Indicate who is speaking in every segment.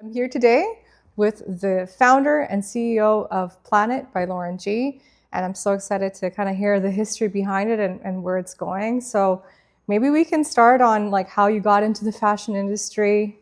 Speaker 1: I'm here today with the founder and CEO of Planet by Lauren G. And I'm so excited to kind of hear the history behind it and where it's going. So maybe we can start on like how you got into the fashion industry,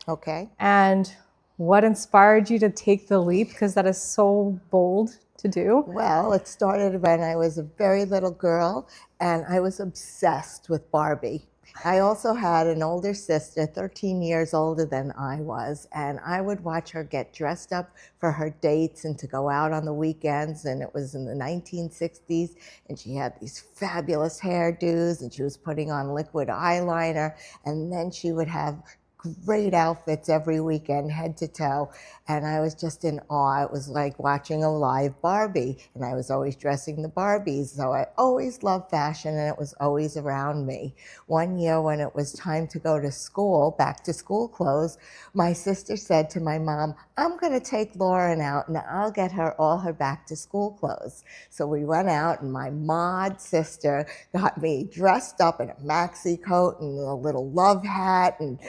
Speaker 2: Okay.
Speaker 1: and what inspired you to take the leap, because that is so bold to do.
Speaker 2: Well, it started when I was a very little girl and I was obsessed with Barbie. I also had an older sister, 13 years older than I was, and I would watch her get dressed up for her dates and to go out on the weekends, and it was in the 1960s, and she had these fabulous hairdos, and she was putting on liquid eyeliner, and then she would have great outfits every weekend, head to toe, and I was just in awe. It was like watching a live Barbie, and I was always dressing the Barbies, so I always loved fashion, and it was always around me. One year when it was time to go to school, back to school clothes, my sister said to my mom, "I'm going to take Lauren out, and I'll get her all her back to school clothes." So we went out, and my mod sister got me dressed up in a maxi coat and a little love hat and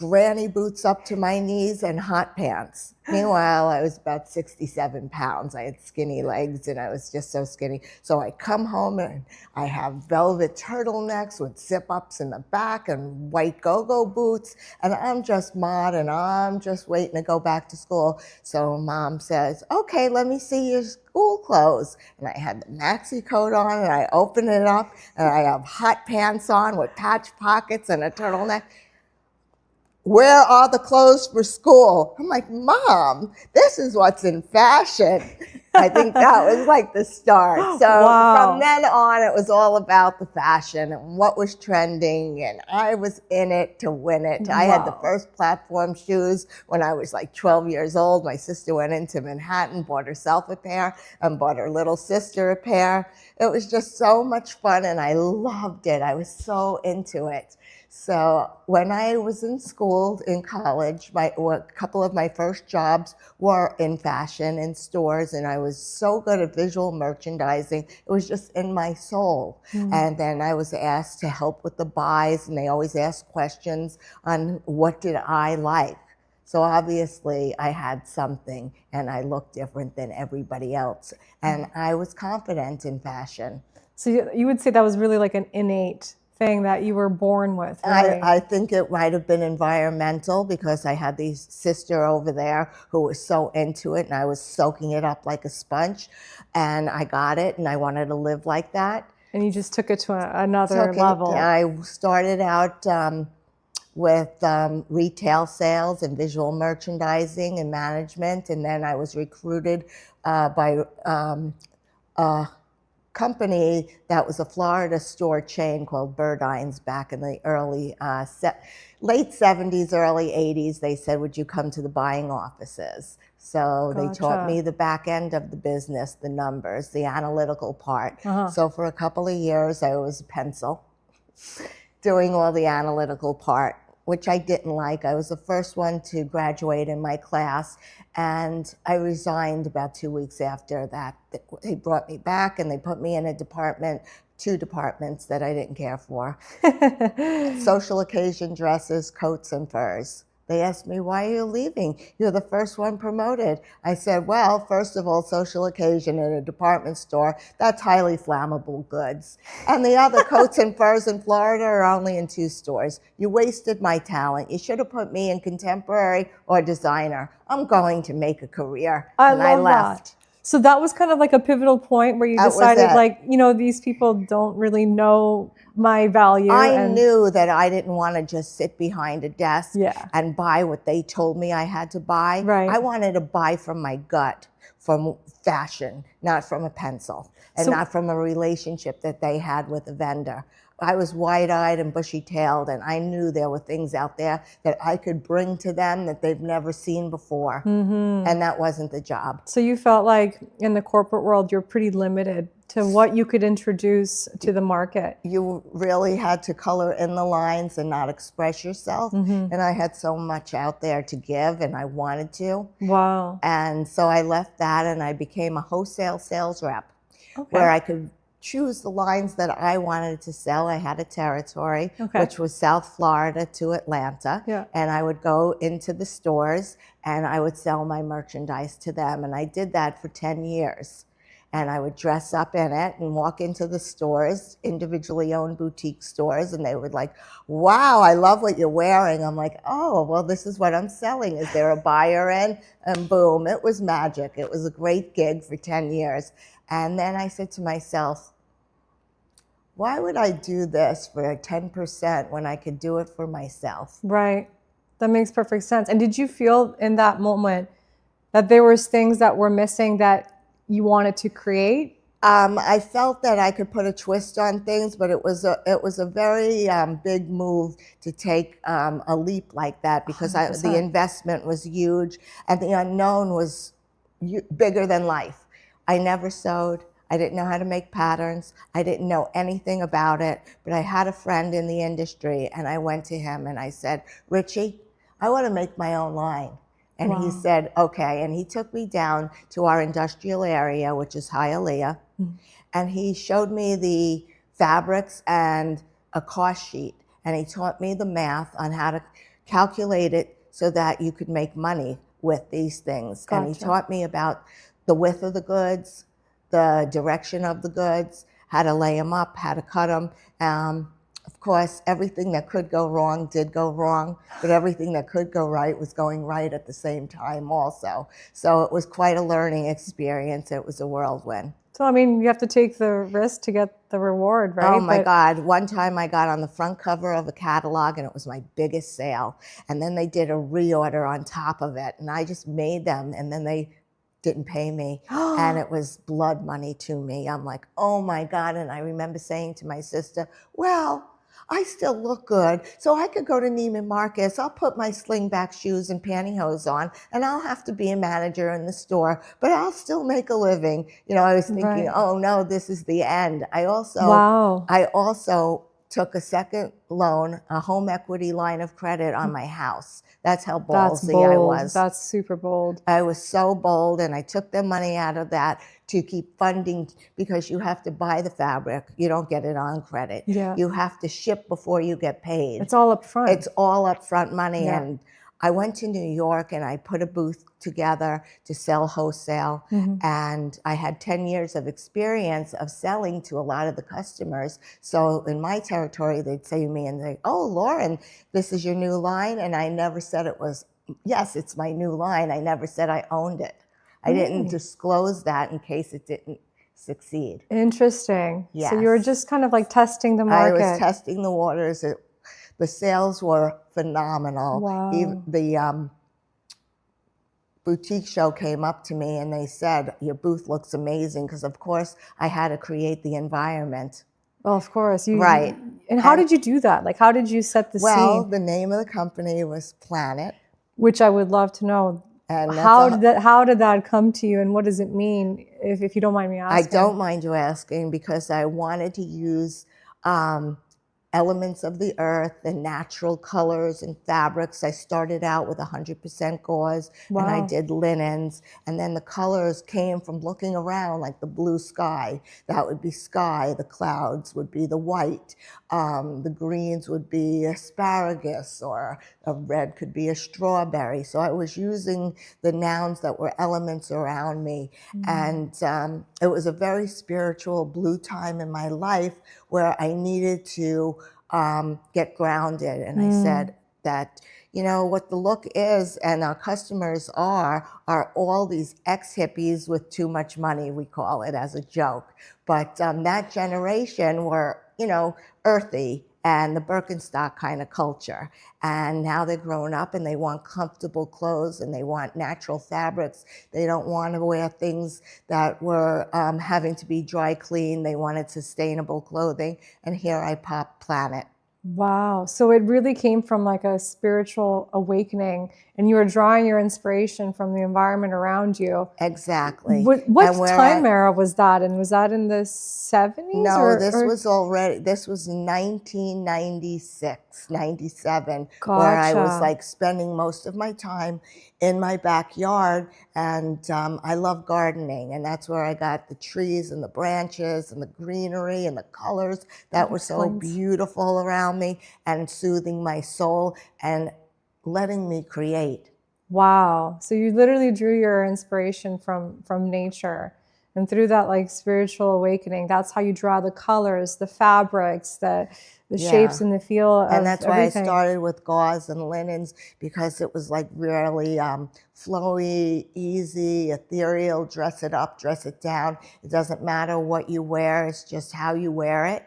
Speaker 2: granny boots up to my knees and hot pants. Meanwhile, I was about 67 pounds. I had skinny legs and I was just so skinny. So I come home and I have velvet turtlenecks with zip-ups in the back and white go-go boots. And I'm just mod and I'm just waiting to go back to school. So Mom says, "Okay, let me see your school clothes." And I had the maxi coat on and I open it up and I have hot pants on with patch pockets and a turtleneck. "Where are the clothes for school?" I'm like, "Mom, this is what's in fashion." I think that was like the start. So
Speaker 1: Wow.
Speaker 2: From then on, it was all about the fashion and what was trending, and I was in it to win it. I had the
Speaker 1: Wow.
Speaker 2: first platform shoes when I was like 12 years old. My sister went into Manhattan, bought herself a pair, and bought her little sister a pair. It was just so much fun, and I loved it. I was so into it. So when I was in school, in college, a couple of my first jobs were in fashion in stores, and I was so good at visual merchandising. It was just in my soul. And then I was asked to help with the buys, and they always asked questions on what did I like. So obviously I had something, and I looked different than everybody else, and I was confident in fashion.
Speaker 1: So you would say that was really like an innate thing that you were born with, really?
Speaker 2: I think it might have been environmental because I had this sister over there who was so into it and I was soaking it up like a sponge, and I got it and I wanted to live like that.
Speaker 1: And you just took it to another level.
Speaker 2: I started out with retail sales and visual merchandising and management, and then I was recruited by company that was a Florida store chain called Birdine's back in the late 70s, early 80s. They said, "Would you come to the buying offices?" So they taught me the back end of the business, the numbers, the analytical part. So for a couple of years, I was a pencil doing all the analytical part, which I didn't like. I was the first one to graduate in my class, and I resigned about 2 weeks after that. They brought me back and they put me in a department, 2 departments that I didn't care for. Social occasion dresses, coats, and furs. They asked me, "Why are you leaving? You're the first one promoted." I said, "Well, first of all, social occasion in a department store, that's highly flammable goods. And the other coats and furs in Florida are only in 2 stores. You wasted my talent. You should have put me in contemporary or designer. I'm going to make a career." And I left.
Speaker 1: That. So that was kind of like a pivotal point where you
Speaker 2: That was
Speaker 1: decided,
Speaker 2: it.
Speaker 1: like, these people don't really know my value.
Speaker 2: I knew that I didn't want to just sit behind a desk
Speaker 1: Yeah.
Speaker 2: and buy what they told me I had to buy.
Speaker 1: Right.
Speaker 2: I wanted to buy from my gut, from fashion, not from a pencil, and not from a relationship that they had with a vendor. I was wide-eyed and bushy-tailed, and I knew there were things out there that I could bring to them that they've never seen before, and that wasn't the job.
Speaker 1: So you felt like in the corporate world, you're pretty limited to what you could introduce to the market.
Speaker 2: You really had to color in the lines and not express yourself, and I had so much out there to give, and I wanted to.
Speaker 1: Wow.
Speaker 2: And so I left that, and I became a wholesale sales rep, where I could choose the lines that I wanted to sell. I had a territory,
Speaker 1: Okay.
Speaker 2: which was South Florida to Atlanta.
Speaker 1: Yeah.
Speaker 2: And I would go into the stores and I would sell my merchandise to them. And I did that for 10 years. And I would dress up in it and walk into the stores, individually owned boutique stores, and they would like, wow, I love what you're wearing. I'm like, oh, well, this is what I'm selling. Is there a buyer in? And boom, it was magic. It was a great gig for 10 years. And then I said to myself, why would I do this for 10% when I could do it for myself?
Speaker 1: Right. That makes perfect sense. And did you feel in that moment that there was things that were missing that you wanted to create?
Speaker 2: I felt that I could put a twist on things, but it was a very big move to take a leap like that because the investment was huge and the unknown was bigger than life. I never sewed. I didn't know how to make patterns. I didn't know anything about it, but I had a friend in the industry and I went to him and I said, Richie, I want to make my own line. And he said, okay. And he took me down to our industrial area, which is Hialeah. And he showed me the fabrics and a cost sheet. And he taught me the math on how to calculate it so that you could make money with these things.
Speaker 1: Gotcha.
Speaker 2: And he taught me about the width of the goods, the direction of the goods, how to lay them up, how to cut them. Of course, everything that could go wrong did go wrong, but everything that could go right was going right at the same time also. So it was quite a learning experience. It was a whirlwind.
Speaker 1: So, I mean, you have to take the risk to get the reward, right?
Speaker 2: Oh my God. One time I got on the front cover of a catalog and it was my biggest sale. And then they did a reorder on top of it. And I just made them and then they didn't pay me. And it was blood money to me. I'm like, oh my God. And I remember saying to my sister, well, I still look good, so I could go to Neiman Marcus. I'll put my slingback shoes and pantyhose on, and I'll have to be a manager in the store, but I'll still make a living. You know, I was thinking, oh no, this is the end. I also took a second loan, a home equity line of credit on my house. That's how ballsy I was.
Speaker 1: That's super bold.
Speaker 2: I was so bold, and I took the money out of that to keep funding because you have to buy the fabric. You don't get it on credit.
Speaker 1: Yeah.
Speaker 2: You have to ship before you get paid.
Speaker 1: It's all up front.
Speaker 2: It's all upfront money. Yeah. And I went to New York and I put a booth together to sell wholesale. And I had 10 years of experience of selling to a lot of the customers. So in my territory, they'd say to me and they, oh, Lauren, this is your new line. And I never said it was, yes, it's my new line. I never said I owned it. I didn't disclose that in case it didn't succeed.
Speaker 1: Interesting.
Speaker 2: Yes.
Speaker 1: So you were just kind of like testing the market.
Speaker 2: I was testing the waters. The sales were phenomenal.
Speaker 1: Wow.
Speaker 2: Even the boutique show came up to me and they said, your booth looks amazing, because of course I had to create the environment.
Speaker 1: Well, of course.
Speaker 2: Right.
Speaker 1: And how did you do that? Like, how did you set the scene?
Speaker 2: Well, the name of the company was Planet.
Speaker 1: Which I would love to know. And how did that come to you, and what does it mean, if you don't mind me asking?
Speaker 2: I don't mind you asking, because I wanted to use elements of the earth and natural colors and fabrics. I started out with 100% gauze, and I did linens, and then the colors came from looking around, like the blue sky. That would be sky. The clouds would be the white. The greens would be asparagus, or a red could be a strawberry. So I was using the nouns that were elements around me. And it was a very spiritual blue time in my life where I needed to get grounded. And I said that, you know, what the look is and our customers are all these ex-hippies with too much money, we call it as a joke. But that generation were, you know, earthy and the Birkenstock kind of culture. And now they're grown up and they want comfortable clothes and they want natural fabrics. They don't want to wear things that were having to be dry cleaned. They wanted sustainable clothing. And here I pop Planet.
Speaker 1: Wow. So it really came from like a spiritual awakening and you were drawing your inspiration from the environment around you.
Speaker 2: Exactly.
Speaker 1: What
Speaker 2: And where
Speaker 1: time era was that? And was that in the 70s
Speaker 2: No,
Speaker 1: or?
Speaker 2: this was 1996, 97, where I was
Speaker 1: Gotcha.
Speaker 2: like spending most of my time in my backyard. And I love gardening. And that's where I got the trees and the branches and the greenery and the colors that
Speaker 1: That
Speaker 2: were so
Speaker 1: explains.
Speaker 2: beautiful around me and soothing my soul and letting me create.
Speaker 1: Wow. So you literally drew your inspiration from nature. And through that like spiritual awakening, that's how you draw the colors, the fabrics, the shapes
Speaker 2: Yeah.
Speaker 1: and the feel
Speaker 2: And
Speaker 1: of
Speaker 2: that's why I
Speaker 1: everything.
Speaker 2: started with gauze and linens, because it was like really flowy, easy, ethereal, dress it up, dress it down. It doesn't matter what you wear, it's just how you wear it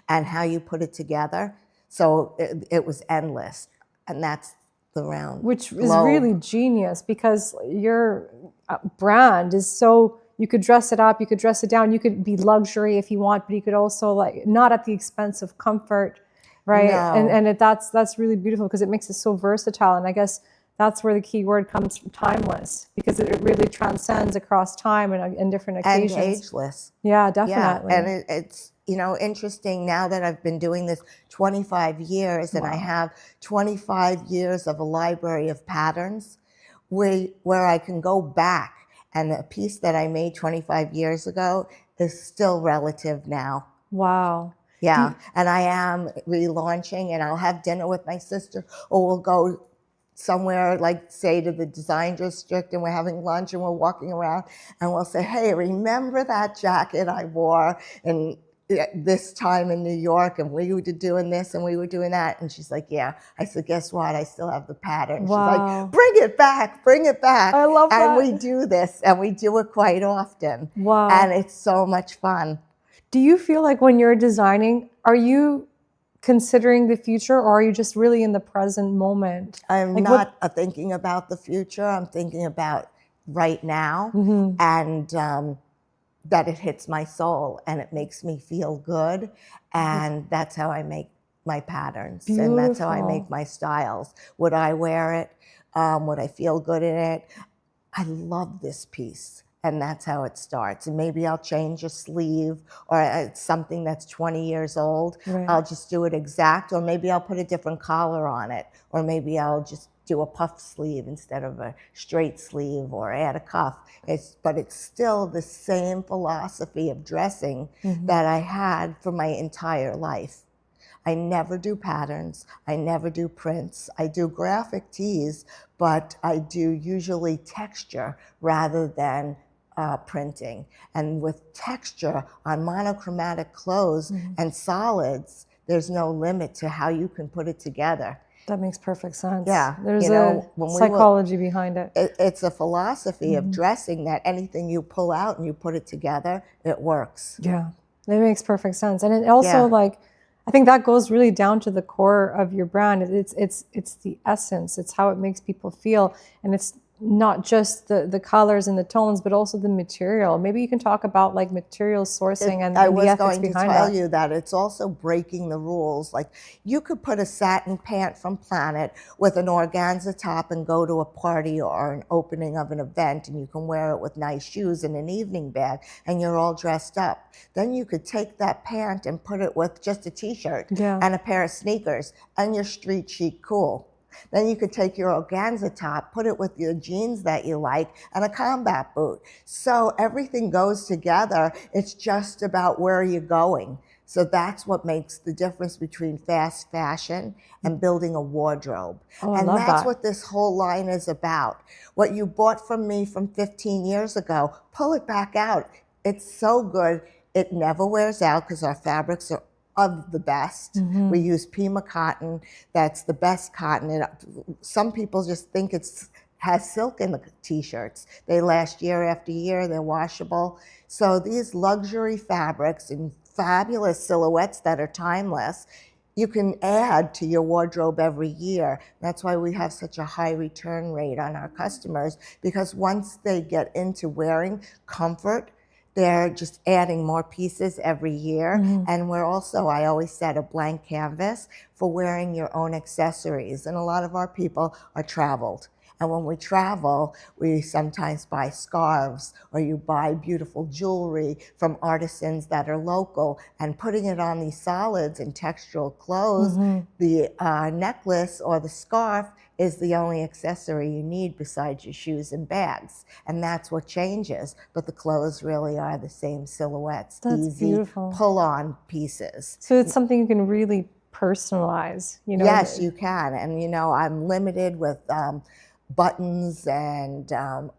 Speaker 2: and how you put it together. So it was endless. And that's the round
Speaker 1: Which is
Speaker 2: globe.
Speaker 1: really genius because your brand is so, you could dress it up, you could dress it down, you could be luxury if you want, but you could also like not at the expense of comfort, right?
Speaker 2: No.
Speaker 1: And that's really beautiful because it makes it so versatile. And I guess that's where the key word comes from, timeless, because it really transcends across time and different
Speaker 2: And
Speaker 1: occasions.
Speaker 2: ageless.
Speaker 1: Yeah,
Speaker 2: Yeah,
Speaker 1: definitely.
Speaker 2: and it's, interesting now that I've been doing this 25 years and I
Speaker 1: Wow.
Speaker 2: have 25 years of a library of patterns where I can go back, and a piece that I made 25 years ago is still relative now.
Speaker 1: Wow.
Speaker 2: Yeah, and I am relaunching, and I'll have dinner with my sister, or we'll go somewhere, like say to the design district, and we're having lunch and we're walking around, and we'll say, hey, remember that jacket I wore and this time in New York, and we were doing this and we were doing that? And she's like, yeah. I said, guess what? I still have the pattern. She's like,
Speaker 1: Wow.
Speaker 2: bring it back, bring it back.
Speaker 1: I love
Speaker 2: And
Speaker 1: that.
Speaker 2: we do this, and we do it quite often.
Speaker 1: Wow.
Speaker 2: And it's so much fun.
Speaker 1: Do you feel like when you're designing, are you considering the future, or are you just really in the present moment?
Speaker 2: I'm
Speaker 1: Like
Speaker 2: not thinking about the future. I'm thinking about right now, and that it hits my soul and it makes me feel good. And that's how I make my patterns. And that's how I make my styles. Would I wear it? Would I feel good in it? I love this piece. And that's how it starts. And maybe I'll change a sleeve, or it's something that's 20 years old.
Speaker 1: Right.
Speaker 2: I'll just do it exact, or maybe I'll put a different collar on it, or maybe I'll just do a puff sleeve instead of a straight sleeve, or add a cuff. But it's still the same philosophy of dressing that I had for my entire life. I never do patterns. I never do prints. I do graphic tees, but I do usually texture rather than printing. And with texture on monochromatic clothes and solids, there's no limit to how you can put it together.
Speaker 1: That makes perfect sense.
Speaker 2: Yeah,
Speaker 1: There's a psychology behind it.
Speaker 2: It's a philosophy of dressing that anything you pull out and you put it together, it works.
Speaker 1: Yeah, that makes perfect sense. And it also like, I think that goes really down to the core of your brand. It's the essence. It's how it makes people feel, and it's not just the colors and the tones, but also the material. Maybe you can talk about like material sourcing and the ethics behind it.
Speaker 2: I was going to tell you that it's also breaking the rules. Like, you could put a satin pant from Planet with an organza top and go to a party or an opening of an event, and you can wear it with nice shoes and an evening bag, and you're all dressed up. Then you could take that pant and put it with just a t-shirt and a pair of sneakers, and you're street chic cool. Then you could take your organza top, put it with your jeans that you like, and a combat boot. So everything goes together. It's just about where you're going. So that's what makes the difference between fast fashion and building a wardrobe. And that's what this whole line is about. What you bought from me from 15 years ago, pull it back out. It's so good. It never wears out because our fabrics are of the best. We use Pima cotton. That's the best cotton. And some people just think it has silk in the t-shirts. They last year after year. They're washable. So these luxury fabrics and fabulous silhouettes that are timeless, you can add to your wardrobe every year. That's why we have such a high return rate on our customers, because once they get into wearing comfort, they're just adding more pieces every year. And we're also, I always set a blank canvas for wearing your own accessories. And a lot of our people are traveled. And when we travel, we sometimes buy scarves, or you buy beautiful jewelry from artisans that are local, and putting it on these solids and textural clothes, the necklace or the scarf is the only accessory you need besides your shoes and bags. And that's what changes. But the clothes really are the same silhouettes,
Speaker 1: That's
Speaker 2: easy
Speaker 1: beautiful.
Speaker 2: pull-on pieces.
Speaker 1: So it's something you can really personalize, you know?
Speaker 2: Yes, you can. And, I'm limited with buttons, and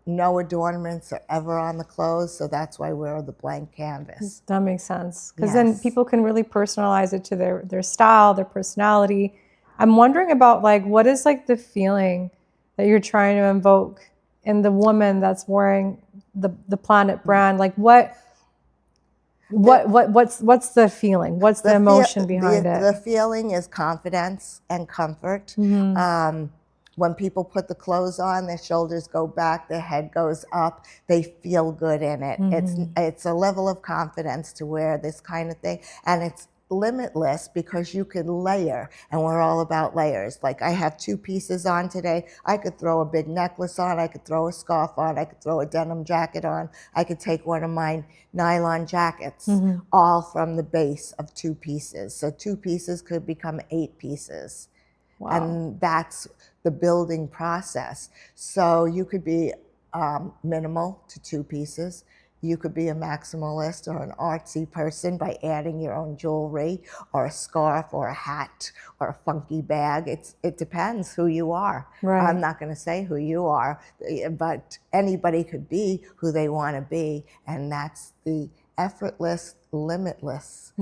Speaker 2: no adornments are ever on the clothes. So that's why we're the blank canvas.
Speaker 1: That makes sense. Because then people can really personalize it to their style, their personality. I'm wondering about what is the feeling that you're trying to invoke in the woman that's wearing the Planet brand? What's the feeling? What's the emotion behind it?
Speaker 2: The feeling is confidence and comfort. When people put the clothes on, their shoulders go back, their head goes up, they feel good in it. It's a level of confidence to wear this kind of thing, and it's limitless because you could layer, and we're all about layers. Like, I have 2 pieces on today. I could throw a big necklace on, I could throw a scarf on, I could throw a denim jacket on, I could take one of my nylon jackets, all from the base of 2 pieces. So 2 pieces could become 8 pieces. Wow. And that's the building process. So you could be minimal to 2 pieces. You could be a maximalist or an artsy person by adding your own jewelry or a scarf or a hat or a funky bag. It depends who you are. Right. I'm not going to say who you are, but anybody could be who they want to be. And that's the effortless, limitless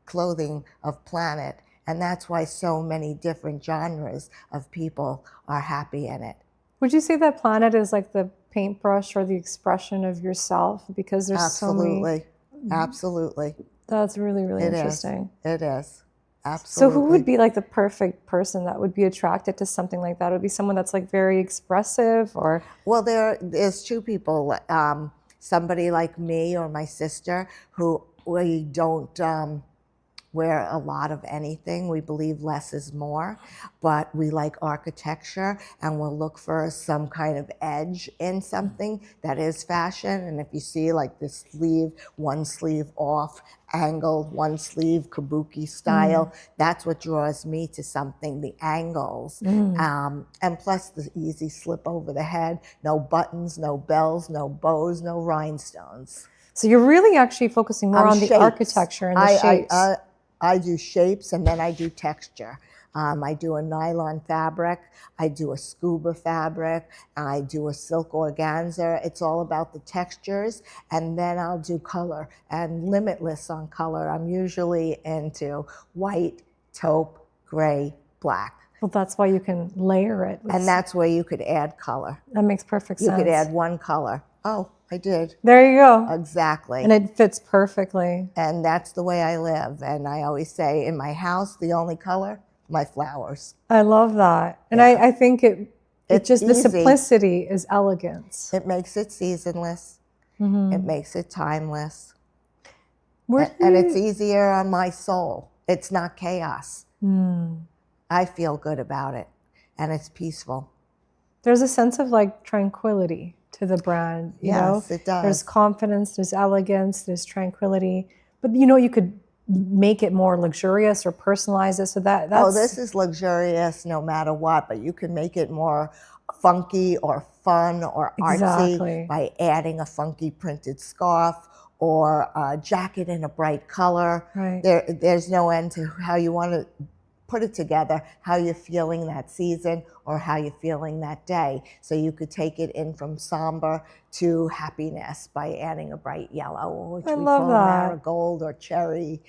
Speaker 2: clothing of Planet. And that's why so many different genres of people are happy in it.
Speaker 1: Would you say that Planet is like the paintbrush or the expression of yourself? Because there's so many.
Speaker 2: Absolutely.
Speaker 1: That's really, really interesting.
Speaker 2: It is. Absolutely.
Speaker 1: So who would be the perfect person that would be attracted to something like that? Would it be someone that's very expressive, or?
Speaker 2: Well, there's 2 people, somebody like me or my sister, who we don't wear a lot of anything. We believe less is more, but we like architecture, and we'll look for some kind of edge in something that is fashion. And if you see this sleeve, one sleeve off, angled, one sleeve, kabuki style, that's what draws me to something, the angles. And plus the easy slip over the head, no buttons, no bells, no bows, no rhinestones.
Speaker 1: So you're really actually focusing more on the architecture and the shapes.
Speaker 2: I do shapes, and then I do texture. I do a nylon fabric, I do a scuba fabric, I do a silk organza. It's all about the textures, and then I'll do color, and limitless on color. I'm usually into white, taupe, gray, black.
Speaker 1: Well, that's why you can layer it.
Speaker 2: And that's where you could add color.
Speaker 1: That makes perfect sense.
Speaker 2: You could add one color. Oh, I did.
Speaker 1: There you go.
Speaker 2: Exactly.
Speaker 1: And it fits perfectly.
Speaker 2: And that's the way I live. And I always say, in my house, the only color, my flowers.
Speaker 1: I love that. And I think it's just easy. The simplicity is elegance.
Speaker 2: It makes it seasonless. It makes it timeless. And it's easier on my soul. It's not chaos. I feel good about it. And it's peaceful.
Speaker 1: There's a sense of tranquility to the brand, you know?
Speaker 2: Yes, it does.
Speaker 1: There's confidence, there's elegance, there's tranquility. But you could make it more luxurious or personalize it, so that's...
Speaker 2: Oh, this is luxurious no matter what, but you can make it more funky or fun or artsy by adding a funky printed scarf or a jacket in a bright color. Right. There's no end to how you want to put it together, how you're feeling that season or how you're feeling that day. So you could take it in from somber to happiness by adding a bright yellow, which we call marigold or cherry.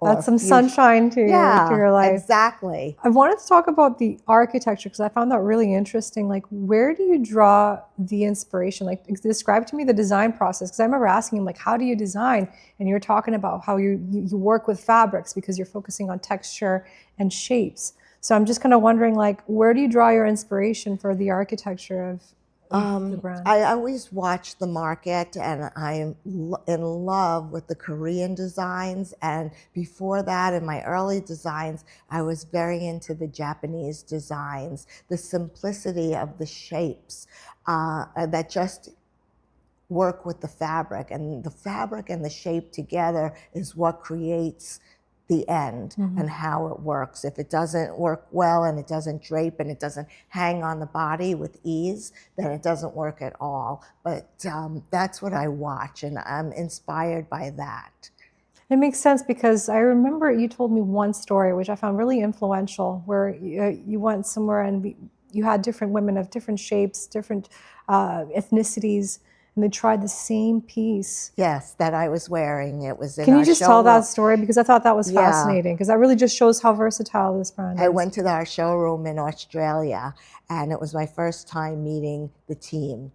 Speaker 1: That's some sunshine to your life.
Speaker 2: Exactly.
Speaker 1: I wanted to talk about the architecture because I found that really interesting. Where do you draw the inspiration? Describe to me the design process, because I remember asking him, how do you design? And you're talking about how you work with fabrics because you're focusing on texture and shapes. So I'm just kind of wondering, where do you draw your inspiration for the architecture the brand?
Speaker 2: I always watch the market, and I'm in love with the Korean designs. And before that, in my early designs, I was very into the Japanese designs, the simplicity of the shapes that just work with the fabric. And the fabric and the shape together is what creates the end and how it works. If it doesn't work well and it doesn't drape and it doesn't hang on the body with ease, then it doesn't work at all. But that's what I watch, and I'm inspired by that.
Speaker 1: It makes sense because I remember you told me one story which I found really influential, where you went somewhere and you had different women of different shapes, different ethnicities, and they tried the same piece.
Speaker 2: Yes, that I was wearing. It was in
Speaker 1: Can
Speaker 2: our
Speaker 1: you just tell
Speaker 2: showroom.
Speaker 1: that story? Because I thought that was fascinating, because that really just shows how versatile this brand is.
Speaker 2: I went to our showroom in Australia, and it was my first time meeting the team.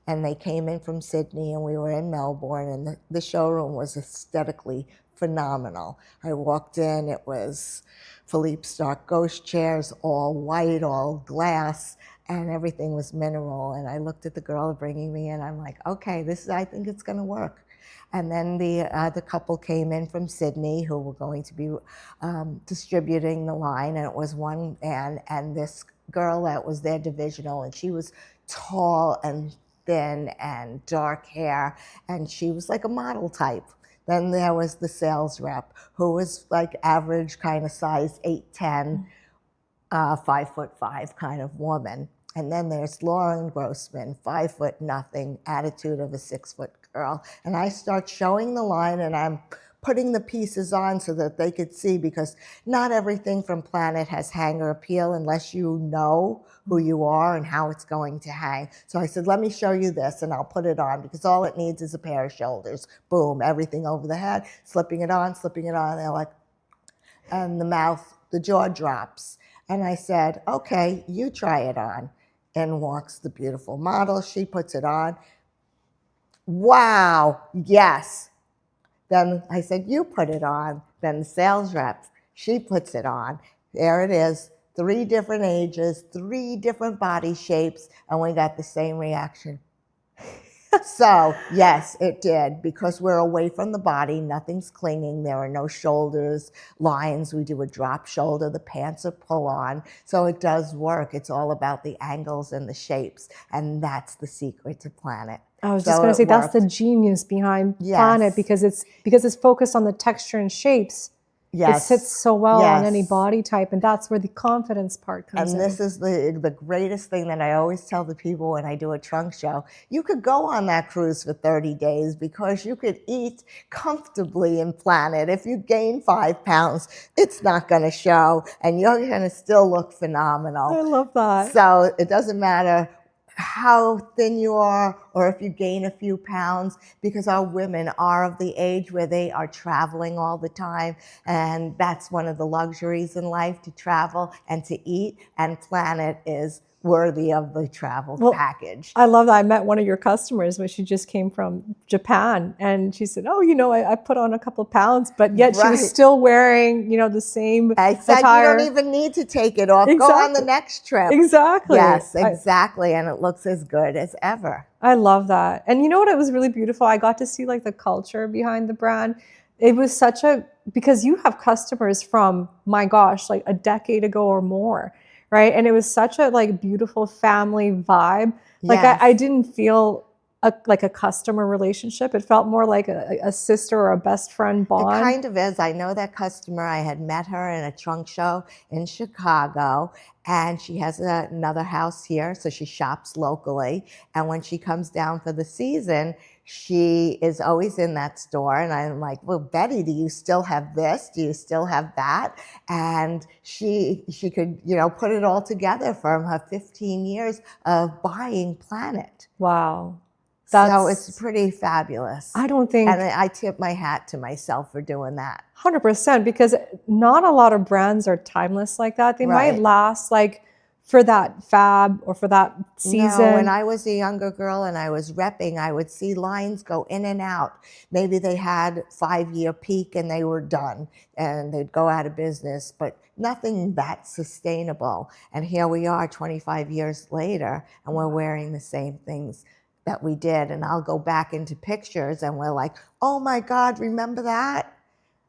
Speaker 2: And they came in from Sydney, and we were in Melbourne, and the showroom was aesthetically phenomenal. I walked in, it was Philippe Starck ghost chairs, all white, all glass, and everything was mineral. And I looked at the girl bringing me in, I'm like, okay, I think it's gonna work. And then the couple came in from Sydney who were going to be distributing the line, and it was one man and this girl that was their divisional, and she was tall and thin and dark hair, and she was like a model type. Then there was the sales rep, who was like average kind of size, 8'10", 5'5" kind of woman. And then there's Lauren Grossman, 5 foot nothing, attitude of a 6 foot girl. And I start showing the line, and I'm putting the pieces on so that they could see, because not everything from Planet has hanger appeal unless you know who you are and how it's going to hang. So I said, let me show you this, and I'll put it on, because all it needs is a pair of shoulders. Boom, everything over the head, slipping it on, and they're like, and the mouth, the jaw drops. And I said, okay, you try it on. In walks the beautiful model. She puts it on. Wow, yes. Then I said, you put it on. Then the sales rep, she puts it on. There it is, 3 different ages, 3 different body shapes, and we got the same reaction. So yes, it did, because we're away from the body, nothing's clinging, there are no shoulders, lines, we do a drop shoulder, the pants are pull on, so it does work. It's all about the angles and the shapes, and that's the secret to Planet.
Speaker 1: I was just going to say, that's the genius behind Planet, because it's focused on the texture and shapes.
Speaker 2: Yes.
Speaker 1: It sits so well on any body type, and that's where the confidence part comes in.
Speaker 2: And this is the greatest thing that I always tell the people when I do a trunk show. You could go on that cruise for 30 days because you could eat comfortably in Planet. If you gain 5 pounds, it's not going to show, and you're going to still look phenomenal.
Speaker 1: I love that.
Speaker 2: So it doesn't matter how thin you are, or if you gain a few pounds, because our women are of the age where they are traveling all the time, and that's one of the luxuries in life, to travel and to eat, and Planet is worthy of the travel package.
Speaker 1: I love that. I met one of your customers when she just came from Japan, and she said, oh, I put on a couple of pounds, but yet she was still wearing, the same
Speaker 2: I said,
Speaker 1: attire.
Speaker 2: You don't even need to take it off.
Speaker 1: Exactly.
Speaker 2: Go on the next trip.
Speaker 1: Exactly.
Speaker 2: Yes, exactly. And it looks as good as ever.
Speaker 1: I love that. And you know what? It was really beautiful. I got to see like the culture behind the brand. It was because you have customers from, my gosh, like a decade ago or more. Right. And it was such a beautiful family vibe. Like I didn't feel like a customer relationship. It felt more like a sister or a best friend bond.
Speaker 2: It kind of is. I know that customer. I had met her in a trunk show in Chicago, and she has another house here, so she shops locally. And when she comes down for the season, she is always in that store, and I'm like, well, Betty, do you still have this? Do you still have that? And she could, put it all together from her 15 years of buying Planet.
Speaker 1: Wow.
Speaker 2: So it's pretty fabulous.
Speaker 1: I don't think...
Speaker 2: And I tip my hat to myself for doing that.
Speaker 1: 100%, because not a lot of brands are timeless like that. They might last for that fab or for that
Speaker 2: No, when
Speaker 1: season?
Speaker 2: I was a younger girl and I was repping, I would see lines go in and out. Maybe they had 5-year peak and they were done and they'd go out of business, but nothing that sustainable. And here we are 25 years later and we're wearing the same things that we did. And I'll go back into pictures and we're like, oh my God, remember that?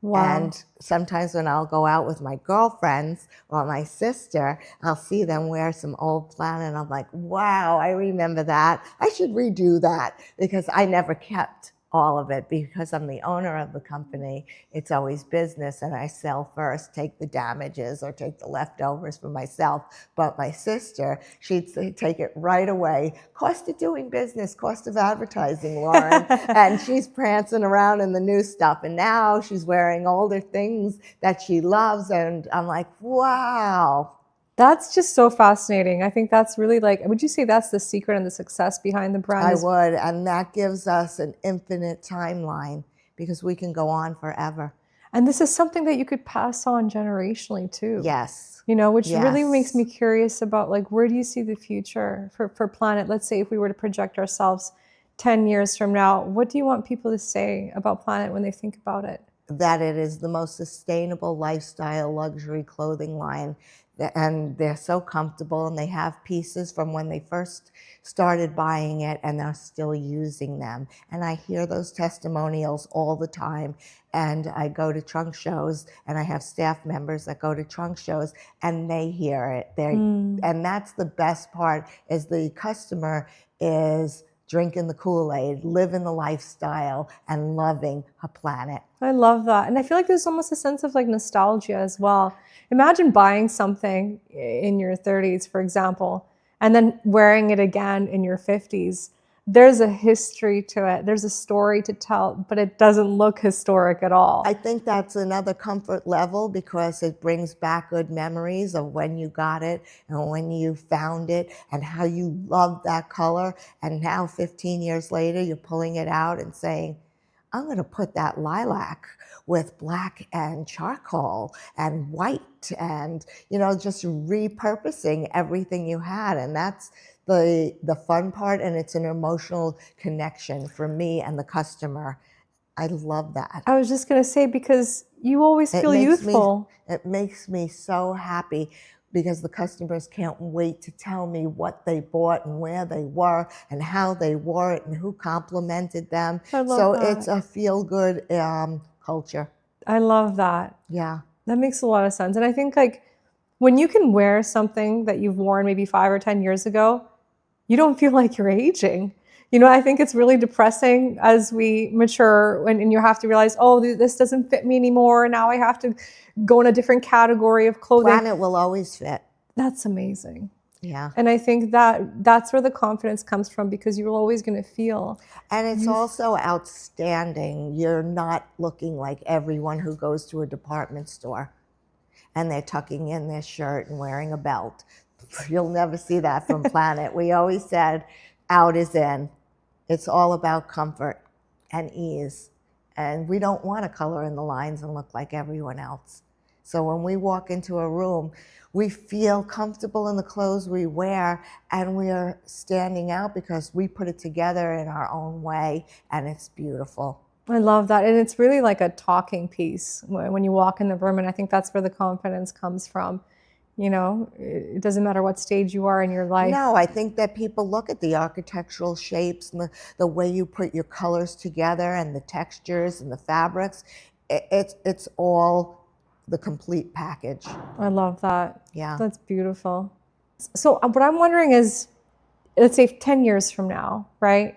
Speaker 1: Wow.
Speaker 2: And sometimes when I'll go out with my girlfriends or my sister, I'll see them wear some old Planet. And I'm like, wow, I remember that. I should redo that because I never kept all of it because I'm the owner of the company. It's always business and I sell first, take the damages or take the leftovers for myself. But my sister, she'd take it right away. Cost of doing business, cost of advertising, Lauren. And she's prancing around in the new stuff. And now she's wearing older things that she loves. And I'm like, wow.
Speaker 1: That's just so fascinating. I think that's really like, would you say that's the secret and the success behind the brand?
Speaker 2: I would. And that gives us an infinite timeline because we can go on forever.
Speaker 1: And this is something that you could pass on generationally too.
Speaker 2: Yes.
Speaker 1: You know, which
Speaker 2: Yes.
Speaker 1: really makes me curious about like, where do you see the future for Planet? Let's say if we were to project ourselves 10 years from now, what do you want people to say about Planet when they think about it?
Speaker 2: That it is the most sustainable lifestyle luxury clothing line. And they're so comfortable and they have pieces from when they first started buying it and they're still using them. And I hear those testimonials all the time. And I go to trunk shows and I have staff members that go to trunk shows and they hear it. And that's the best part is the customer is drinking the Kool-Aid, living the lifestyle, and loving a Planet.
Speaker 1: I love that. And I feel like there's almost a sense of like nostalgia as well. Imagine buying something in your 30s, for example, and then wearing it again in your 50s. There's a history to it. There's a story to tell, but it doesn't look historic at all.
Speaker 2: I think that's another comfort level because it brings back good memories of when you got it and when you found it and how you loved that color. And now 15 years later, you're pulling it out and saying, I'm going to put that lilac with black and charcoal and white and, you know, just repurposing everything you had. And that's the fun part. And it's an emotional connection for me and the customer. I love that.
Speaker 1: I was just going to say, because you always feel youthful.
Speaker 2: It makes me so happy because the customers can't wait to tell me what they bought and where they were and how they wore it and who complimented them.
Speaker 1: I love
Speaker 2: So
Speaker 1: that.
Speaker 2: it's a feel-good culture.
Speaker 1: I love that.
Speaker 2: Yeah.
Speaker 1: That makes a lot of sense. And I think like when you can wear something that you've worn maybe 5 or 10 years ago, you don't feel like you're aging. You know, I think it's really depressing as we mature and you have to realize, oh, this doesn't fit me anymore. Now I have to go in a different category of clothing.
Speaker 2: Planet will always fit.
Speaker 1: That's amazing.
Speaker 2: Yeah.
Speaker 1: And I think that's where the confidence comes from because you're always going to feel.
Speaker 2: And it's also outstanding. You're not looking like everyone who goes to a department store and they're tucking in their shirt and wearing a belt. You'll never see that from Planet. We always said out is in. It's all about comfort and ease. And we don't want to color in the lines and look like everyone else. So when we walk into a room, we feel comfortable in the clothes we wear and we are standing out because we put it together in our own way and it's beautiful.
Speaker 1: I love that. And it's really like a talking piece when you walk in the room. And I think that's where the confidence comes from. You know, it doesn't matter what stage you are in your life.
Speaker 2: No, I think that people look at the architectural shapes and the way you put your colors together and the textures and the fabrics. It's all the complete package.
Speaker 1: I love that.
Speaker 2: Yeah.
Speaker 1: That's beautiful. So what I'm wondering is, let's say 10 years from now, right?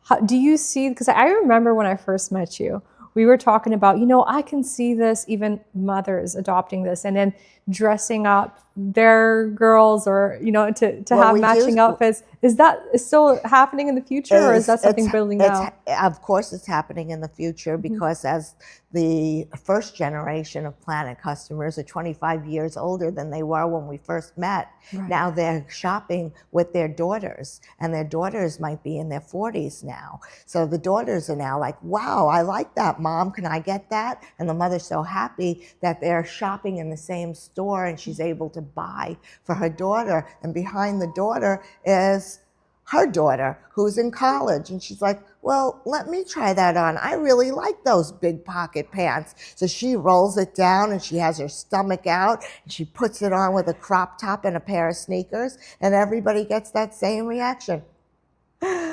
Speaker 1: How, do you see, because I remember when I first met you, we were talking about, you know, I can see this, even mothers adopting this and then dressing up their girls or, you know, to have matching outfits. Is that still happening in the future or is that something building now?
Speaker 2: Of course it's happening in the future because as the first generation of Planet customers are 25 years older than they were when we first met. Right. Now they're shopping with their daughters and their daughters might be in their 40s now. So the daughters are now like, wow, I like that, Mom, can I get that? And the mother's so happy that they're shopping in the same store and she's able to buy for her daughter. And behind the daughter is her daughter who's in college. And she's like, well, let me try that on. I really like those big pocket pants. So she rolls it down and she has her stomach out and she puts it on with a crop top and a pair of sneakers, and everybody gets that same reaction.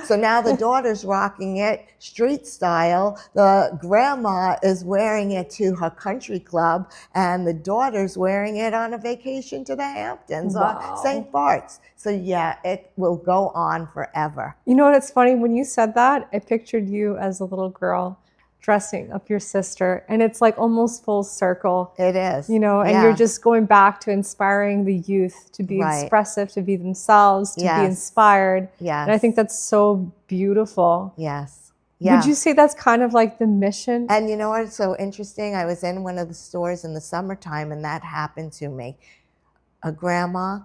Speaker 2: So now the daughter's rocking it street style. The grandma is wearing it to her country club, and the daughter's wearing it on a vacation to the Hamptons or St. Bart's. So yeah, it will go on forever.
Speaker 1: You know what? It's funny when you said that, I pictured you as a little girl dressing up your sister, and it's like almost full circle.
Speaker 2: It is.
Speaker 1: You know, and you're just going back to inspiring the youth to be expressive, to be themselves, to be inspired.
Speaker 2: Yes.
Speaker 1: And I think that's so beautiful.
Speaker 2: Yes. Yeah.
Speaker 1: Would you say that's kind of like the mission?
Speaker 2: And you know what's so interesting? I was in one of the stores in the summertime, and that happened to me. A grandma,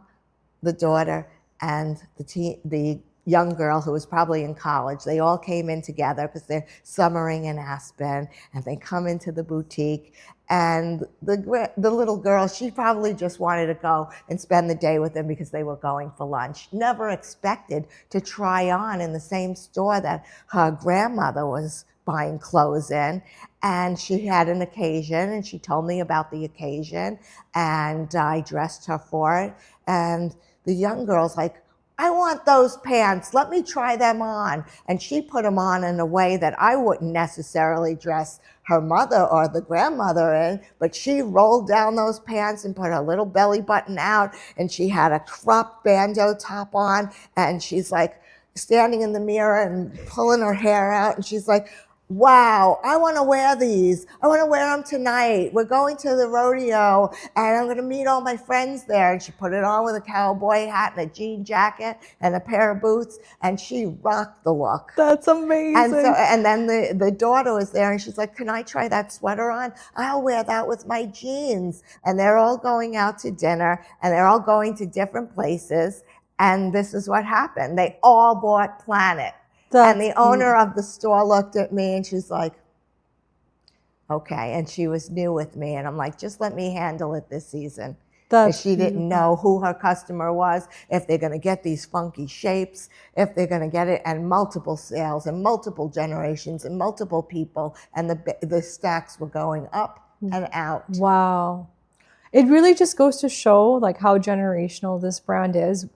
Speaker 2: the daughter, and the young girl who was probably in college, they all came in together because they're summering in Aspen, and they come into the boutique. And the little girl, she probably just wanted to go and spend the day with them because they were going for lunch. Never expected to try on in the same store that her grandmother was buying clothes in. And she had an occasion, and she told me about the occasion, and I dressed her for it. And the young girl's like, I want those pants. Let me try them on. And she put them on in a way that I wouldn't necessarily dress her mother or the grandmother in, but she rolled down those pants and put her little belly button out, and she had a cropped bandeau top on, and she's like standing in the mirror and pulling her hair out, and she's like, wow, I want to wear these. I want to wear them tonight. We're going to the rodeo, and I'm going to meet all my friends there. And she put it on with a cowboy hat and a jean jacket and a pair of boots, and she rocked the look.
Speaker 1: That's amazing.
Speaker 2: And then the daughter was there, and she's like, can I try that sweater on? I'll wear that with my jeans. And they're all going out to dinner, and they're all going to different places. And this is what happened. They all bought Planet. And the owner of the store looked at me, and she's like, okay. And she was new with me. And I'm like, just let me handle it this season. Because she didn't know who her customer was, if they're going to get these funky shapes, if they're going to get it, and multiple sales and multiple generations and multiple people. And the stacks were going up and out.
Speaker 1: Wow. It really just goes to show like how generational this brand is.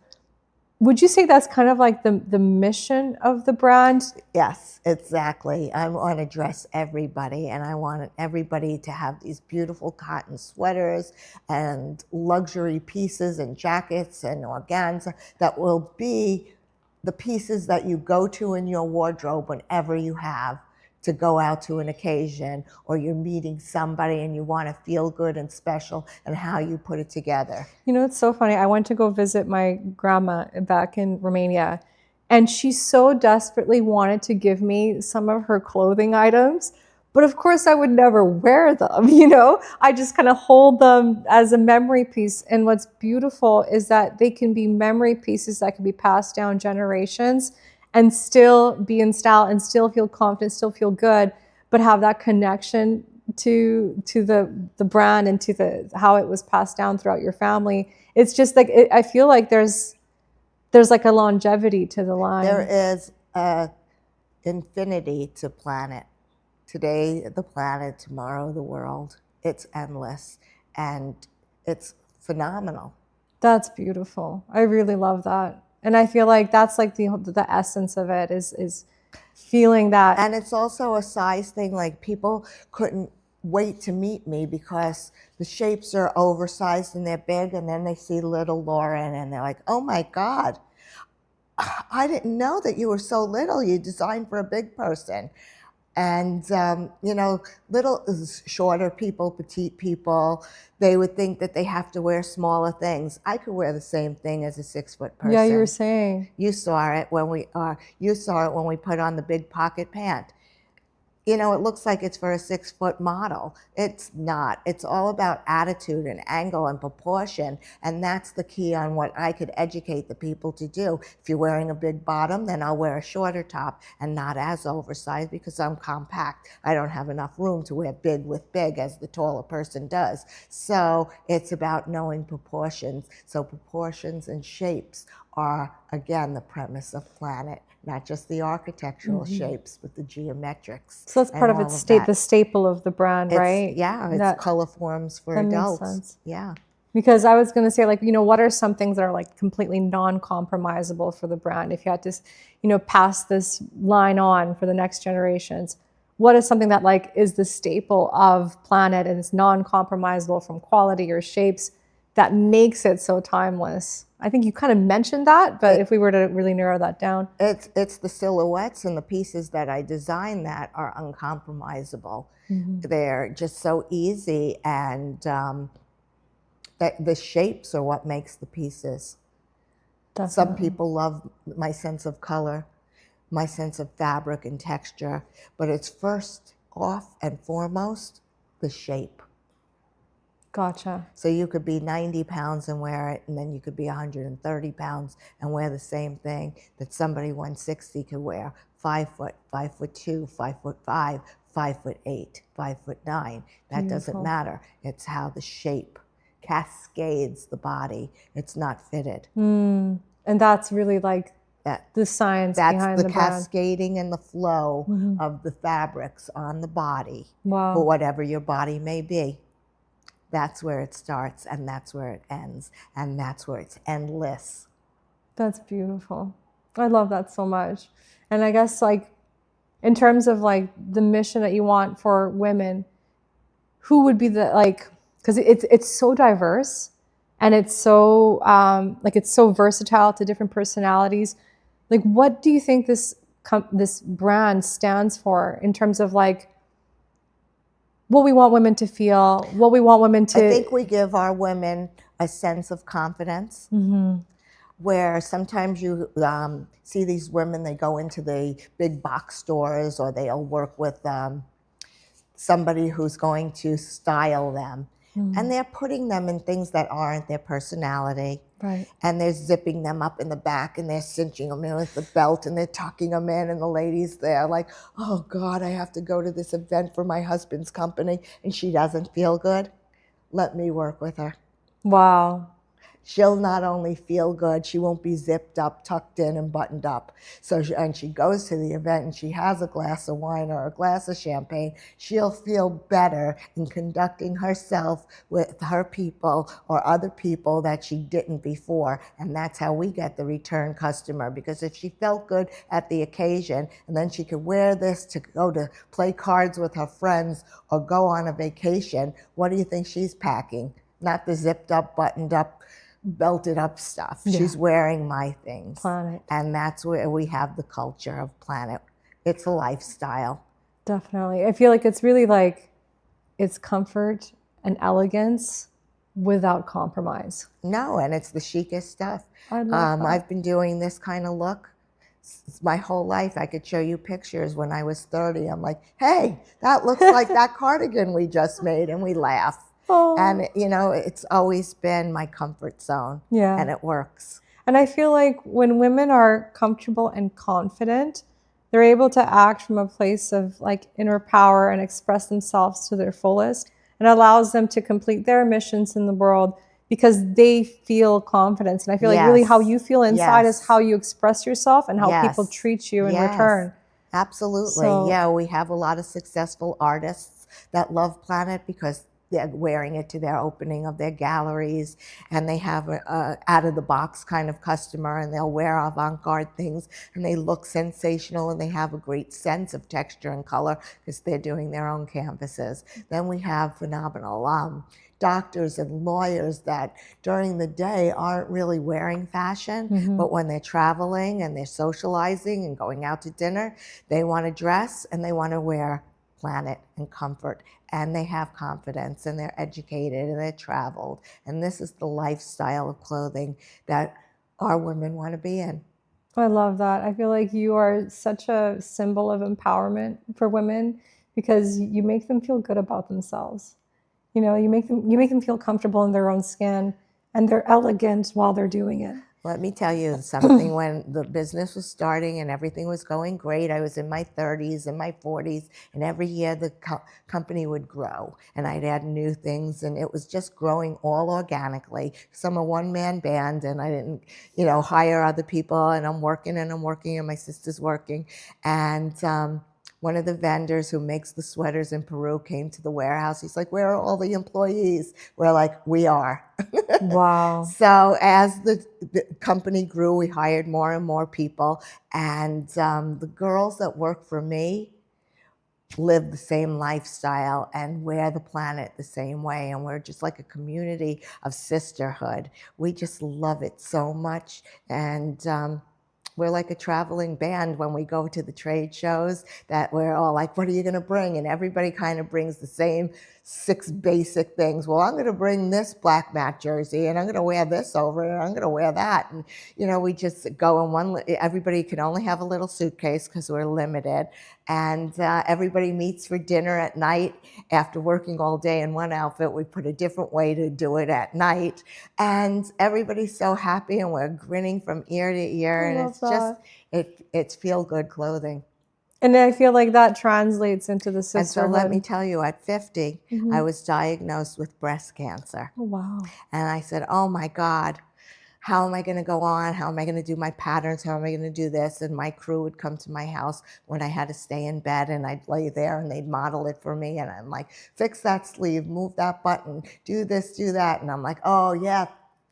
Speaker 1: Would you say that's kind of like the mission of the brand?
Speaker 2: Yes, exactly. I want to dress everybody, and I want everybody to have these beautiful cotton sweaters and luxury pieces and jackets and organza that will be the pieces that you go to in your wardrobe whenever you have to go out to an occasion, or you're meeting somebody and you want to feel good and special, and how you put it together.
Speaker 1: You know, it's so funny. I went to go visit my grandma back in Romania, and she so desperately wanted to give me some of her clothing items. But of course, I would never wear them, you know? I just kind of hold them as a memory piece. And what's beautiful is that they can be memory pieces that can be passed down generations and still be in style and still feel confident, still feel good, but have that connection to the brand and to how it was passed down throughout your family. It's just like, I feel like there's like a longevity to the line.
Speaker 2: There is a infinity to Planet. Today, the planet, tomorrow, the world. It's endless, and it's phenomenal.
Speaker 1: That's beautiful. I really love that. And I feel like that's like the essence of it is feeling that.
Speaker 2: And it's also a size thing. Like, people couldn't wait to meet me because the shapes are oversized and they're big, and then they see little Lauren and they're like, oh my God, I didn't know that you were so little. You designed for a big person. And, you know, little shorter people, petite people, they would think that they have to wear smaller things. I could wear the same thing as a 6-foot person.
Speaker 1: Yeah, you were saying.
Speaker 2: You saw it when we put on the big pocket pant. You know, it looks like it's for a 6-foot model. It's not. It's all about attitude and angle and proportion. And that's the key on what I could educate the people to do. If you're wearing a big bottom, then I'll wear a shorter top and not as oversized because I'm compact. I don't have enough room to wear big with big as the taller person does. So it's about knowing proportions. So proportions and shapes are, again, the premise of Planet. Not just the architectural shapes, but the geometrics.
Speaker 1: So that's part
Speaker 2: and
Speaker 1: of
Speaker 2: all
Speaker 1: its
Speaker 2: of that.
Speaker 1: the staple of the brand, right?
Speaker 2: It's color forms for
Speaker 1: that
Speaker 2: adults.
Speaker 1: makes sense.
Speaker 2: Yeah.
Speaker 1: Because I was going to say, like, what are some things that are like completely non-compromisable for the brand? If you had to, pass this line on for the next generations, what is something that like is the staple of Planet and is non-compromisable from quality or shapes that makes it so timeless? I think you kind of mentioned that, but if we were to really narrow that down.
Speaker 2: It's the silhouettes and the pieces that I design that are uncompromisable. They're just so easy, and that the shapes are what makes the pieces.
Speaker 1: Definitely.
Speaker 2: Some people love my sense of color, my sense of fabric and texture, but it's first off and foremost the shape.
Speaker 1: Gotcha.
Speaker 2: So you could be 90 pounds and wear it, and then you could be 130 pounds and wear the same thing that somebody 160 could wear. 5 foot, 5'2", 5'5", 5'8", 5'9". That doesn't matter. It's how the shape cascades the body. It's not fitted.
Speaker 1: And that's really like the science behind the brand.
Speaker 2: That's the cascading and the flow of the fabrics on the body.
Speaker 1: Wow.
Speaker 2: For whatever your body may be. That's where it starts, and that's where it ends, and that's where it's endless.
Speaker 1: That's beautiful. I love that so much. And I guess like in terms of like the mission that you want for women, who would be the like, because it's so diverse and it's so it's so versatile to different personalities. Like, what do you think this brand stands for in terms of like what we want women to feel, what we want women to...
Speaker 2: I think we give our women a sense of confidence, where sometimes you see these women, they go into the big box stores, or they'll work with somebody who's going to style them. And they're putting them in things that aren't their personality.
Speaker 1: Right.
Speaker 2: And they're zipping them up in the back, and they're cinching them in with the belt, and they're tucking them in, and the lady's there like, oh God, I have to go to this event for my husband's company, and she doesn't feel good. Let me work with her.
Speaker 1: Wow.
Speaker 2: She'll not only feel good, she won't be zipped up, tucked in, and buttoned up. So, and she goes to the event and she has a glass of wine or a glass of champagne. She'll feel better in conducting herself with her people or other people that she didn't before. And that's how we get the return customer. Because if she felt good at the occasion, and then she could wear this to go to play cards with her friends or go on a vacation, what do you think she's packing? Not the zipped up, buttoned up, belted up stuff. Yeah. She's wearing my things.
Speaker 1: Planet.
Speaker 2: And that's where we have the culture of Planet. It's a lifestyle.
Speaker 1: Definitely. I feel like it's really like, it's comfort and elegance without compromise.
Speaker 2: No, and it's the chicest stuff.
Speaker 1: I love that.
Speaker 2: I've been doing this kind of look my whole life. I could show you pictures when I was 30. I'm like, hey, that looks like that cardigan we just made, and we laugh. Oh. And, it's always been my comfort zone.
Speaker 1: Yeah.
Speaker 2: And it works.
Speaker 1: And I feel like when women are comfortable and confident, they're able to act from a place of like inner power and express themselves to their fullest. And allows them to complete their missions in the world because they feel confidence. And I feel like really how you feel inside is how you express yourself and how people treat you in return.
Speaker 2: Absolutely. So, yeah, we have a lot of successful artists that love Planet because they're wearing it to their opening of their galleries, and they have a out-of-the-box kind of customer, and they'll wear avant-garde things, and they look sensational, and they have a great sense of texture and color because they're doing their own canvases. Then we have phenomenal doctors and lawyers that during the day aren't really wearing fashion, but when they're traveling and they're socializing and going out to dinner, they want to dress and they want to wear Planet and comfort, and they have confidence, and they're educated, and they're traveled, and this is the lifestyle of clothing that our women want to be in.
Speaker 1: I love that. I feel like you are such a symbol of empowerment for women, because you make them feel good about themselves. You know, you make them feel comfortable in their own skin, and they're elegant while they're doing it.
Speaker 2: Let me tell you something. When the business was starting and everything was going great, I was in my 30s and my 40s, and every year the company would grow, and I'd add new things, and it was just growing all organically. So I'm a one-man band, and I didn't, hire other people, and I'm working, and my sister's working, and one of the vendors who makes the sweaters in Peru came to the warehouse. He's like, "Where are all the employees?" We're like, "We are."
Speaker 1: Wow.
Speaker 2: So as the company grew, we hired more and more people. And the girls that work for me live the same lifestyle and wear the planet the same way. And we're just like a community of sisterhood. We just love it so much. And we're like a traveling band when we go to the trade shows, that we're all like, "What are you going to bring?" And everybody kind of brings the same 6 basic things. "Well, I'm going to bring this black mat jersey, and I'm going to wear this over it, and I'm going to wear that." And, we just go in everybody can only have a little suitcase because we're limited. And everybody meets for dinner at night after working all day in one outfit. We put a different way to do it at night. And everybody's so happy, and we're grinning from ear to ear. And it's just, it's feel-good clothing.
Speaker 1: And I feel like that translates into the sisterhood.
Speaker 2: And so let me tell you, at 50, I was diagnosed with breast cancer.
Speaker 1: Oh, wow.
Speaker 2: And I said, "Oh my God, how am I going to go on? How am I going to do my patterns? How am I going to do this?" And my crew would come to my house when I had to stay in bed, and I'd lay there and they'd model it for me. And I'm like, "Fix that sleeve, move that button, do this, do that." And I'm like, "Oh yeah,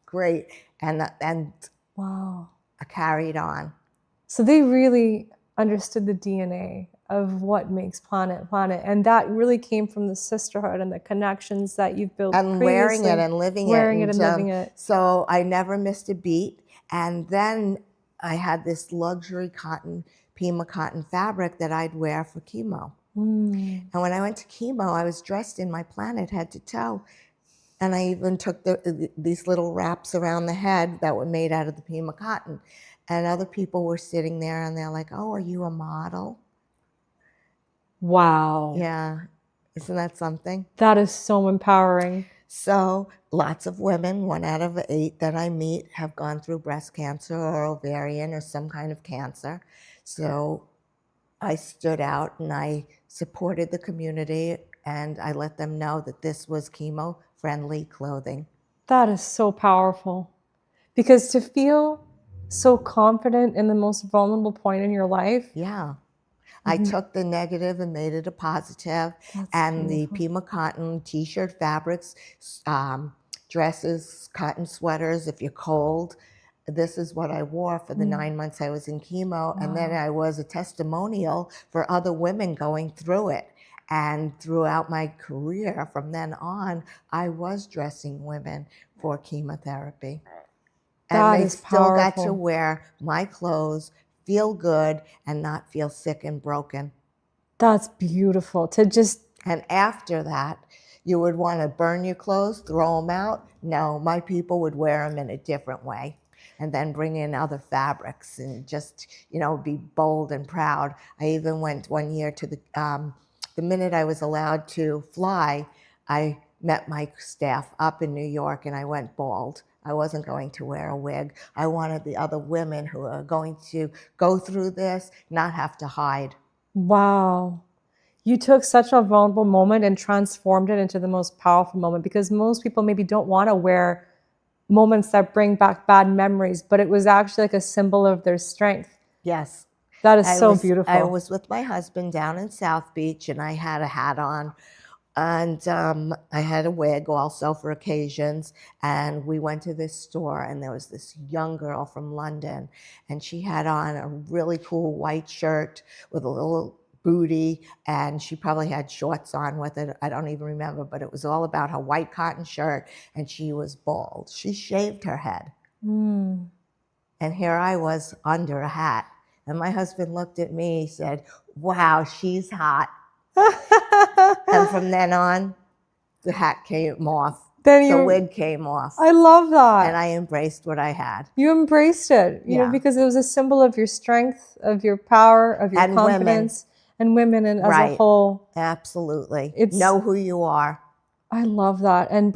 Speaker 2: great." And
Speaker 1: wow,
Speaker 2: I carried on.
Speaker 1: So they really understood the DNA of what makes Planet, and that really came from the sisterhood and the connections that you've built
Speaker 2: and wearing it and living
Speaker 1: it.
Speaker 2: So I never missed a beat. And then I had this luxury Pima cotton fabric that I'd wear for chemo. And when I went to chemo, I was dressed in my Planet head to toe. And I even took these little wraps around the head that were made out of the Pima cotton. And other people were sitting there, and they're like, "Oh, are you a model?"
Speaker 1: Wow.
Speaker 2: Yeah. Isn't that something?
Speaker 1: That is so empowering.
Speaker 2: So lots of women, 1 out of 8 that I meet, have gone through breast cancer or ovarian or some kind of cancer. So I stood out and I supported the community, and I let them know that this was chemo-friendly clothing.
Speaker 1: That is so powerful, because to feel so confident in the most vulnerable point in your life.
Speaker 2: Yeah. I took the negative and made it a positive. And beautiful. The Pima cotton t-shirt fabrics, dresses, cotton sweaters if you're cold. This is what I wore for the 9 months I was in chemo. Wow. And then I was a testimonial for other women going through it. And throughout my career from then on, I was dressing women for chemotherapy. And they still got to wear my clothes, feel good, and not feel sick and broken.
Speaker 1: That's beautiful.
Speaker 2: And after that, you would want to burn your clothes, throw them out. No, my people would wear them in a different way, and then bring in other fabrics and just, be bold and proud. I even went one year to the minute I was allowed to fly, I met my staff up in New York, and I went bald. I wasn't going to wear a wig. I wanted the other women who are going to go through this not have to hide.
Speaker 1: Wow. You took such a vulnerable moment and transformed it into the most powerful moment, because most people maybe don't want to wear moments that bring back bad memories, but it was actually like a symbol of their strength.
Speaker 2: Yes.
Speaker 1: That is so beautiful.
Speaker 2: I was with my husband down in South Beach, and I had a hat on. And I had a wig also for occasions. And we went to this store, and there was this young girl from London, and she had on a really cool white shirt with a little booty, and she probably had shorts on with it. I don't even remember, but it was all about her white cotton shirt, and she was bald. She shaved her head. And here I was under a hat. And my husband looked at me, he said, "Wow, she's hot." And from then on, the hat came off. The wig came off.
Speaker 1: I love that.
Speaker 2: And I embraced what I had.
Speaker 1: You embraced it, because it was a symbol of your strength, of your power, of your confidence. and women and as a
Speaker 2: Right.
Speaker 1: whole.
Speaker 2: Absolutely.
Speaker 1: It's
Speaker 2: Know who you are.
Speaker 1: I love that. And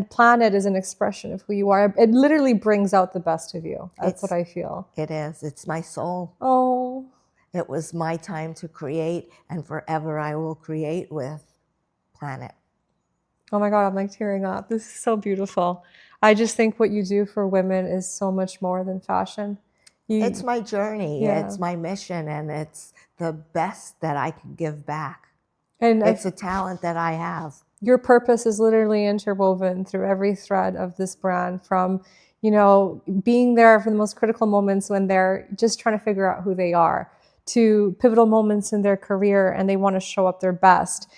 Speaker 1: Planet is an expression of who you are. It literally brings out the best of you. That's what I feel.
Speaker 2: It is. It's my soul.
Speaker 1: Oh.
Speaker 2: It was my time to create, and forever I will create with Planet.
Speaker 1: Oh my God, I'm like tearing up. This is so beautiful. I just think what you do for women is so much more than fashion.
Speaker 2: It's my journey.
Speaker 1: Yeah.
Speaker 2: It's my mission, and it's the best that I can give back.
Speaker 1: And
Speaker 2: it's a talent that I have.
Speaker 1: Your purpose is literally interwoven through every thread of this brand, from, you know, being there for the most critical moments when they're just trying to figure out who they are, to pivotal moments in their career and they want to show up their best,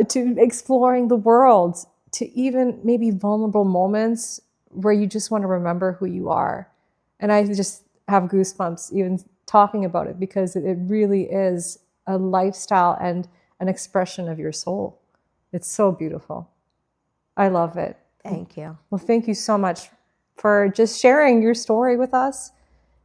Speaker 1: to exploring the world, to even maybe vulnerable moments where you just want to remember who you are. And I just have goosebumps even talking about it, because it really is a lifestyle and an expression of your soul. It's so beautiful. I love it.
Speaker 2: Thank you.
Speaker 1: Well, thank you so much for just sharing your story with us,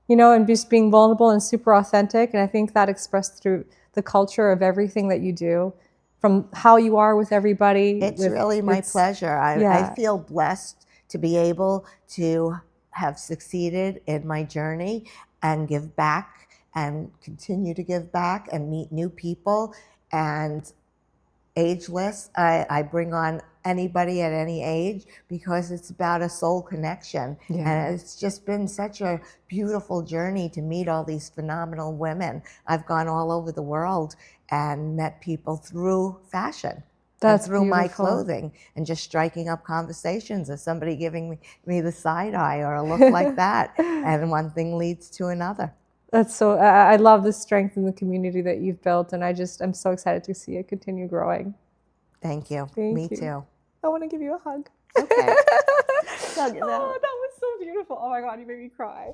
Speaker 1: you know, and just being vulnerable and super authentic. And I think that expressed through the culture of everything that you do, from how you are with everybody.
Speaker 2: It's really my pleasure. I feel blessed to be able to have succeeded in my journey and give back and continue to give back and meet new people, and ageless. I bring on anybody at any age, because it's about a soul connection. And it's just been such a beautiful journey to meet all these phenomenal women. I've gone all over the world and met people through fashion. That's through my clothing, and just striking up conversations, or somebody giving me the side eye or a look like that. And one thing leads to another.
Speaker 1: That's so, I love the strength in the community that you've built, and I'm so excited to see it continue growing.
Speaker 2: Thank you.
Speaker 1: Me
Speaker 2: too.
Speaker 1: I want to give you a hug.
Speaker 2: Okay.
Speaker 1: Oh, that was so beautiful. Oh my God, you made me cry.